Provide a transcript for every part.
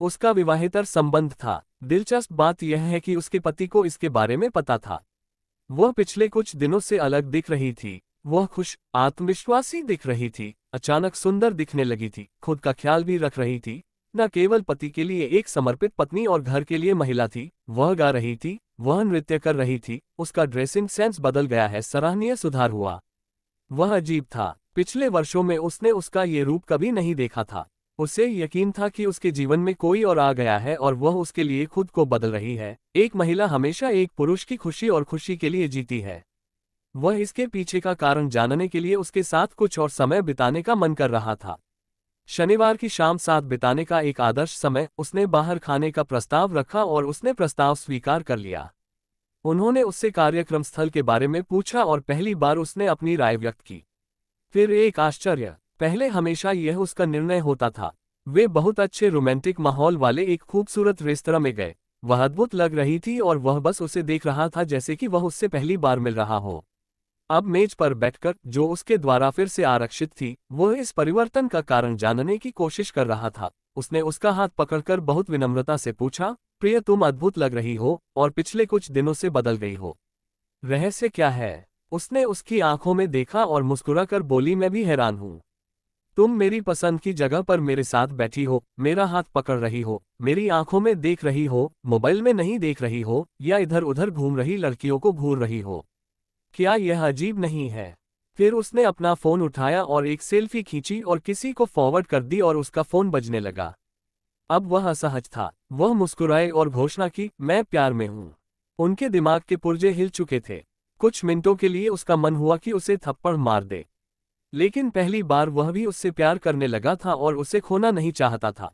उसका विवाहेतर संबंध था। दिलचस्प बात यह है कि उसके पति को इसके बारे में पता था। वह पिछले कुछ दिनों से अलग दिख रही थी। वह खुश, आत्मविश्वासी दिख रही थी, अचानक सुंदर दिखने लगी थी, खुद का ख्याल भी रख रही थी। न केवल पति के लिए एक समर्पित पत्नी और घर के लिए महिला थी, वह गा रही थी, वह नृत्य कर रही थी, उसका ड्रेसिंग सेंस बदल गया है, सराहनीय सुधार हुआ। वह अजीब था। पिछले वर्षों में उसने उसका ये रूप कभी नहीं देखा था। उसे यकीन था कि उसके जीवन में कोई और आ गया है और वह उसके लिए खुद को बदल रही है। एक महिला हमेशा एक पुरुष की खुशी और खुशी के लिए जीती है। वह इसके पीछे का कारण जानने के लिए उसके साथ कुछ और समय बिताने का मन कर रहा था। शनिवार की शाम साथ बिताने का एक आदर्श समय। उसने बाहर खाने का प्रस्ताव रखा और उसने प्रस्ताव स्वीकार कर लिया। उन्होंने उससे कार्यक्रम स्थल के बारे में पूछा और पहली बार उसने अपनी राय व्यक्त की। फिर एक आश्चर्य। पहले हमेशा यह उसका निर्णय होता था। वे बहुत अच्छे रोमांटिक माहौल वाले एक खूबसूरत रेस्तरां में गए। वह अद्भुत लग रही थी और वह बस उसे देख रहा था जैसे कि वह उससे पहली बार मिल रहा हो। अब मेज पर बैठकर, जो उसके द्वारा फिर से आरक्षित थी, वह इस परिवर्तन का कारण जानने की कोशिश कर रहा था। उसने उसका हाथ पकड़कर बहुत विनम्रता से पूछा, प्रिय, तुम अद्भुत लग रही हो और पिछले कुछ दिनों से बदल गई हो। रहस्य क्या है? उसने उसकी आंखों में देखा और मुस्कुराकर बोली, मैं भी हैरान हूं। तुम मेरी पसंद की जगह पर मेरे साथ बैठी हो, मेरा हाथ पकड़ रही हो, मेरी आंखों में देख रही हो, मोबाइल में नहीं देख रही हो या इधर उधर घूम रही लड़कियों को घूर रही हो। क्या यह अजीब नहीं है? फिर उसने अपना फोन उठाया और एक सेल्फी खींची और किसी को फॉरवर्ड कर दी और उसका फोन बजने लगा। अब वह असहज था। वह मुस्कुराए और घोषणा की, मैं प्यार में हूं। उनके दिमाग के पुर्जे हिल चुके थे। कुछ मिनटों के लिए उसका मन हुआ कि उसे थप्पड़ मार दे, लेकिन पहली बार वह भी उससे प्यार करने लगा था और उसे खोना नहीं चाहता था।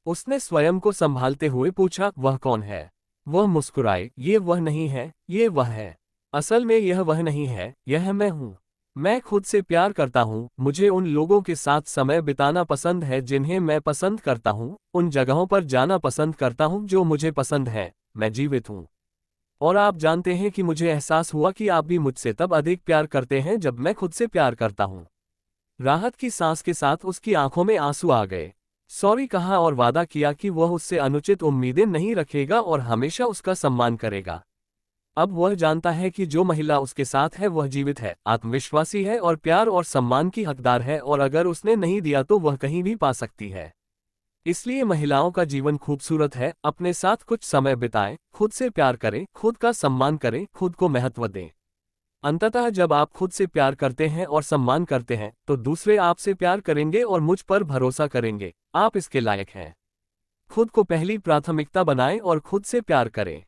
उसने स्वयं को संभालते हुए पूछा, वह कौन है? वह मुस्कुराए, ये वह नहीं है, ये वह है। असल में यह वह नहीं है, यह मैं हूं। मैं खुद से प्यार करता हूं। मुझे उन लोगों के साथ समय बिताना पसंद है जिन्हें मैं पसंद करता हूं, उन जगहों पर जाना पसंद करता हूं जो मुझे पसंद है। मैं जीवित हूं। और आप जानते हैं कि मुझे एहसास हुआ कि आप भी मुझसे तब अधिक प्यार करते हैं जब मैं खुद से प्यार करता हूं। राहत की सांस के साथ उसकी आंखों में आंसू आ गए। सॉरी कहा और वादा किया कि वह उससे अनुचित उम्मीदें नहीं रखेगा और हमेशा उसका सम्मान करेगा। अब वह जानता है कि जो महिला उसके साथ है वह जीवित है, आत्मविश्वासी है और प्यार और सम्मान की हकदार है, और अगर उसने नहीं दिया तो वह कहीं भी पा सकती है। इसलिए महिलाओं का जीवन खूबसूरत है। अपने साथ कुछ समय बिताएं, खुद से प्यार करें, खुद का सम्मान करें, खुद को महत्व दें। अंततः जब आप खुद से प्यार करते हैं और सम्मान करते हैं तो दूसरे आपसे प्यार करेंगे और मुझ पर भरोसा करेंगे। आप इसके लायक हैं। खुद को पहली प्राथमिकता बनाएं और खुद से प्यार करें।